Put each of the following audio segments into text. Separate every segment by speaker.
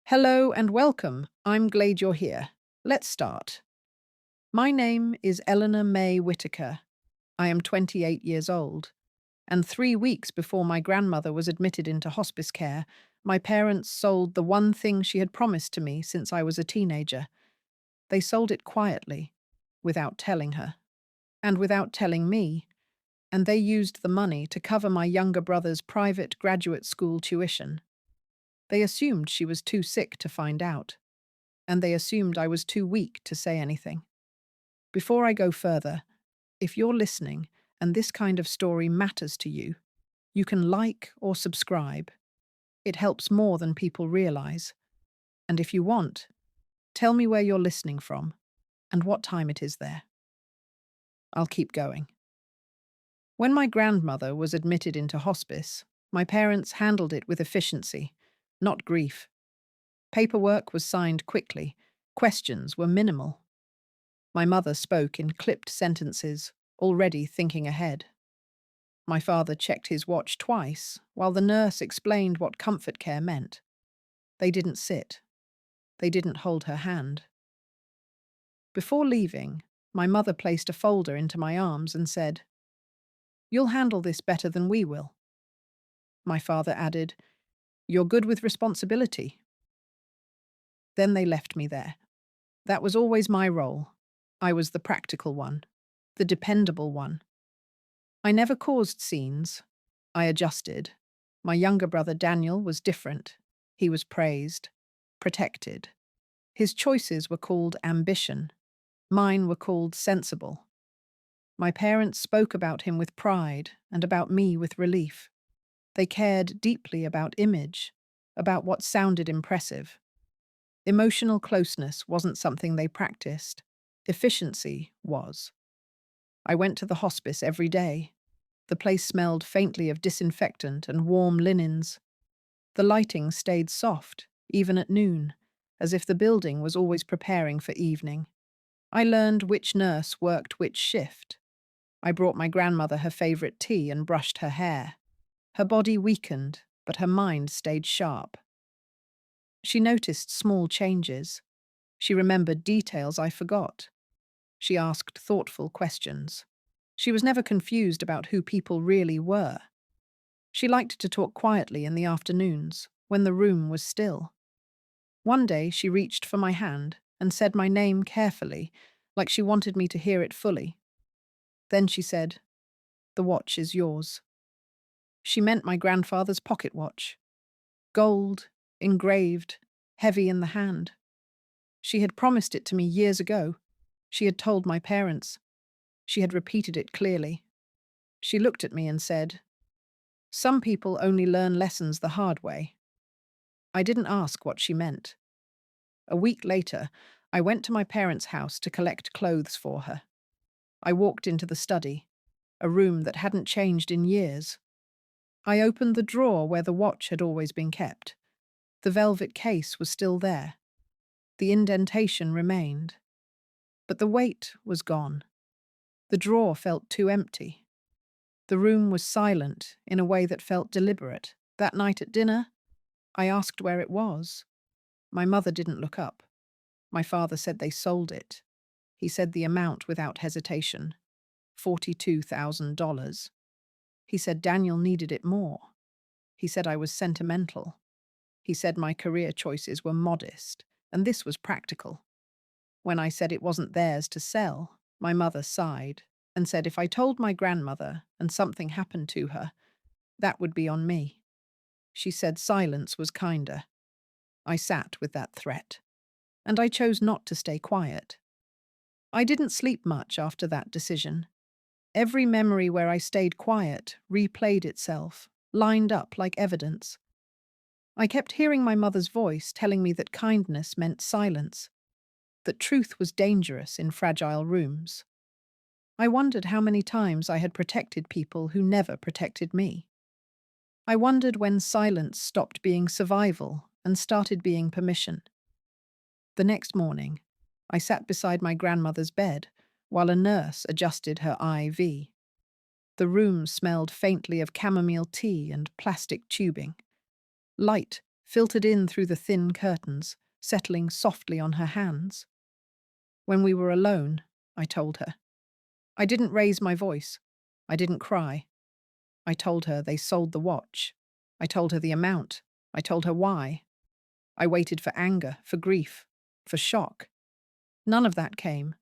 Speaker 1: Hello and welcome. I'm glad you're here. Let's start. My name is Eleanor Mae Whitaker. I am 28 years old, and 3 weeks before my grandmother was admitted into hospice care, my parents sold the one thing she had promised to me since I was a teenager. They sold it quietly, without telling her, and without telling me, and they used the money to cover my younger brother's private graduate school tuition. They assumed she was too sick to find out, and they assumed I was too weak to say anything. Before I go further, if you're listening and this kind of story matters to you, you can like or subscribe. It helps more than people realize. And if you want, tell me where you're listening from and what time it is there. I'll keep going. When my grandmother was admitted into hospice, my parents handled it with efficiency, not grief. Paperwork was signed quickly. Questions were minimal. My mother spoke in clipped sentences, already thinking ahead. My father checked his watch twice, while the nurse explained what comfort care meant. They didn't sit. They didn't hold her hand. Before leaving, my mother placed a folder into my arms and said, "You'll handle this better than we will." My father added, "You're good with responsibility." Then they left me there. That was always my role. I was the practical one, the dependable one. I never caused scenes. I adjusted. My younger brother Daniel was different. He was praised, protected. His choices were called ambition. Mine were called sensible. My parents spoke about him with pride and about me with relief. They cared deeply about image, about what sounded impressive. Emotional closeness wasn't something they practiced. Efficiency was. I went to the hospice every day. The place smelled faintly of disinfectant and warm linens. The lighting stayed soft, even at noon, as if the building was always preparing for evening. I learned which nurse worked which shift. I brought my grandmother her favorite tea and brushed her hair. Her body weakened, but her mind stayed sharp. She noticed small changes. She remembered details I forgot. She asked thoughtful questions. She was never confused about who people really were. She liked to talk quietly in the afternoons, when the room was still. One day she reached for my hand and said my name carefully, like she wanted me to hear it fully. Then she said, "The watch is yours." She meant my grandfather's pocket watch. Gold, engraved, heavy in the hand. She had promised it to me years ago. She had told my parents. She had repeated it clearly. She looked at me and said, "Some people only learn lessons the hard way." I didn't ask what she meant. A week later, I went to my parents' house to collect clothes for her. I walked into the study, a room that hadn't changed in years. I opened the drawer where the watch had always been kept. The velvet case was still there. The indentation remained. But the weight was gone. The drawer felt too empty. The room was silent in a way that felt deliberate. That night at dinner, I asked where it was. My mother didn't look up. My father said they sold it. He said the amount without hesitation, $42,000. He said Daniel needed it more. He said I was sentimental. He said my career choices were modest, and this was practical. When I said it wasn't theirs to sell, my mother sighed and said if I told my grandmother and something happened to her, that would be on me. She said silence was kinder. I sat with that threat, and I chose not to stay quiet. I didn't sleep much after that decision. Every memory where I stayed quiet replayed itself, lined up like evidence. I kept hearing my mother's voice telling me that kindness meant silence, that truth was dangerous in fragile rooms. I wondered how many times I had protected people who never protected me. I wondered when silence stopped being survival and started being permission. The next morning, I sat beside my grandmother's bed while a nurse adjusted her IV. The room smelled faintly of chamomile tea and plastic tubing. Light filtered in through the thin curtains, settling softly on her hands. When we were alone, I told her. I didn't raise my voice. I didn't cry. I told her they sold the watch. I told her the amount. I told her why. I waited for anger, for grief, for shock. None of that came.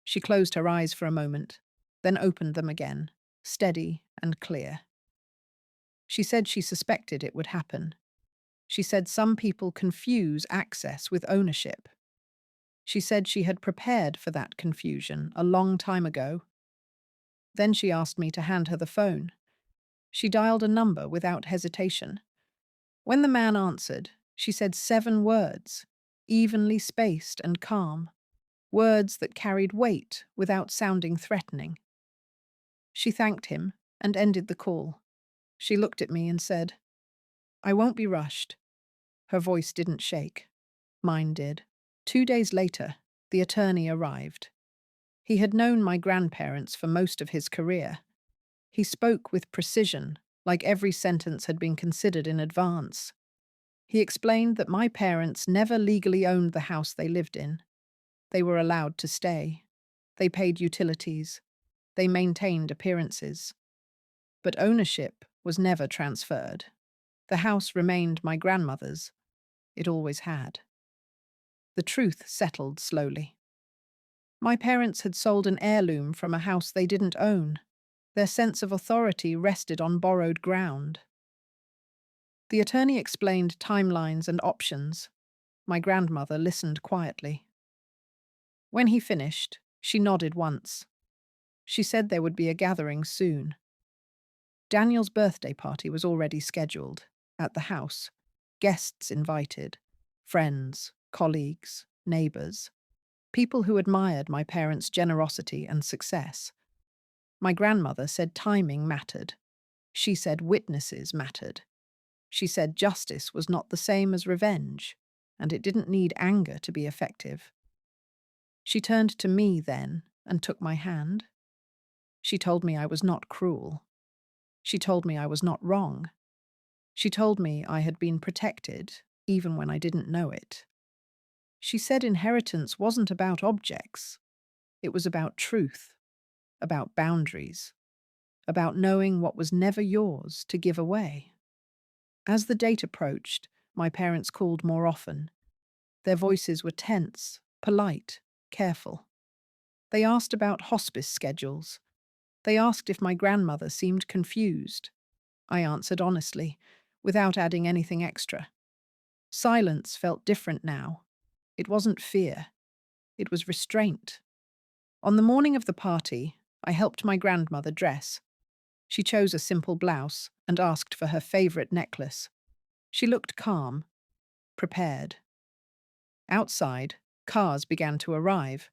Speaker 1: She closed her eyes for a moment, then opened them again, steady and clear. She said she suspected it would happen. She said some people confuse access with ownership. She said she had prepared for that confusion a long time ago. Then she asked me to hand her the phone. She dialed a number without hesitation. When the man answered, she said 7 words, evenly spaced and calm, words that carried weight without sounding threatening. She thanked him and ended the call. She looked at me and said, "I won't be rushed." Her voice didn't shake. Mine did. 2 days later, the attorney arrived. He had known my grandparents for most of his career. He spoke with precision, like every sentence had been considered in advance. He explained that my parents never legally owned the house they lived in. They were allowed to stay. They paid utilities. They maintained appearances. But ownership was never transferred. The house remained my grandmother's. It always had. The truth settled slowly. My parents had sold an heirloom from a house they didn't own. Their sense of authority rested on borrowed ground. The attorney explained timelines and options. My grandmother listened quietly. When he finished, she nodded once. She said there would be a gathering soon. Daniel's birthday party was already scheduled, at the house. Guests invited, friends, colleagues, neighbours, people who admired my parents' generosity and success. My grandmother said timing mattered. She said witnesses mattered. She said justice was not the same as revenge, and it didn't need anger to be effective. She turned to me then and took my hand. She told me I was not cruel. She told me I was not wrong. She told me I had been protected, even when I didn't know it. She said inheritance wasn't about objects. It was about truth, about boundaries, about knowing what was never yours to give away. As the date approached, my parents called more often. Their voices were tense, polite, careful. They asked about hospice schedules. They asked if my grandmother seemed confused. I answered honestly, without adding anything extra. Silence felt different now. It wasn't fear. It was restraint. On the morning of the party, I helped my grandmother dress. She chose a simple blouse and asked for her favorite necklace. She looked calm, prepared. Outside, cars began to arrive.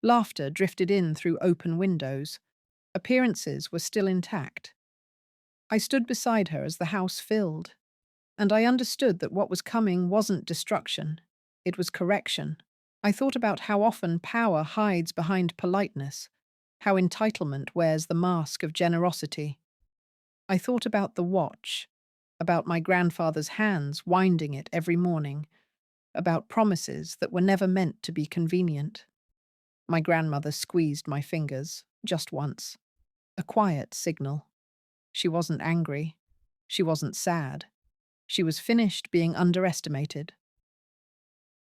Speaker 1: Laughter drifted in through open windows. Appearances were still intact. I stood beside her as the house filled, and I understood that what was coming wasn't destruction. It was correction. I thought about how often power hides behind politeness, how entitlement wears the mask of generosity. I thought about the watch, about my grandfather's hands winding it every morning, about promises that were never meant to be convenient. My grandmother squeezed my fingers, just once. A quiet signal. She wasn't angry. She wasn't sad. She was finished being underestimated.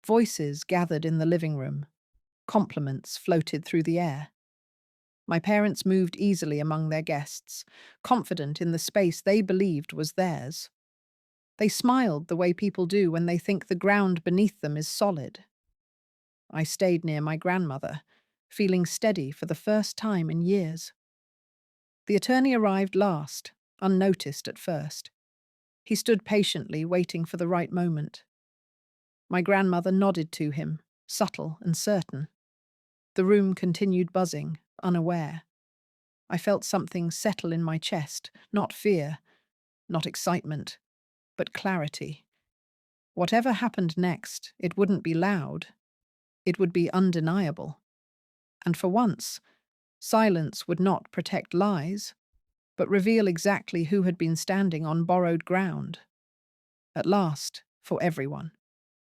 Speaker 1: Voices gathered in the living room. Compliments floated through the air. My parents moved easily among their guests, confident in the space they believed was theirs. They smiled the way people do when they think the ground beneath them is solid. I stayed near my grandmother, feeling steady for the first time in years. The attorney arrived last, unnoticed at first. He stood patiently, waiting for the right moment. My grandmother nodded to him, subtle and certain. The room continued buzzing, unaware. I felt something settle in my chest, not fear, not excitement, but clarity. Whatever happened next, it wouldn't be loud. It would be undeniable. And for once, silence would not protect lies, but reveal exactly who had been standing on borrowed ground. at last, for everyone.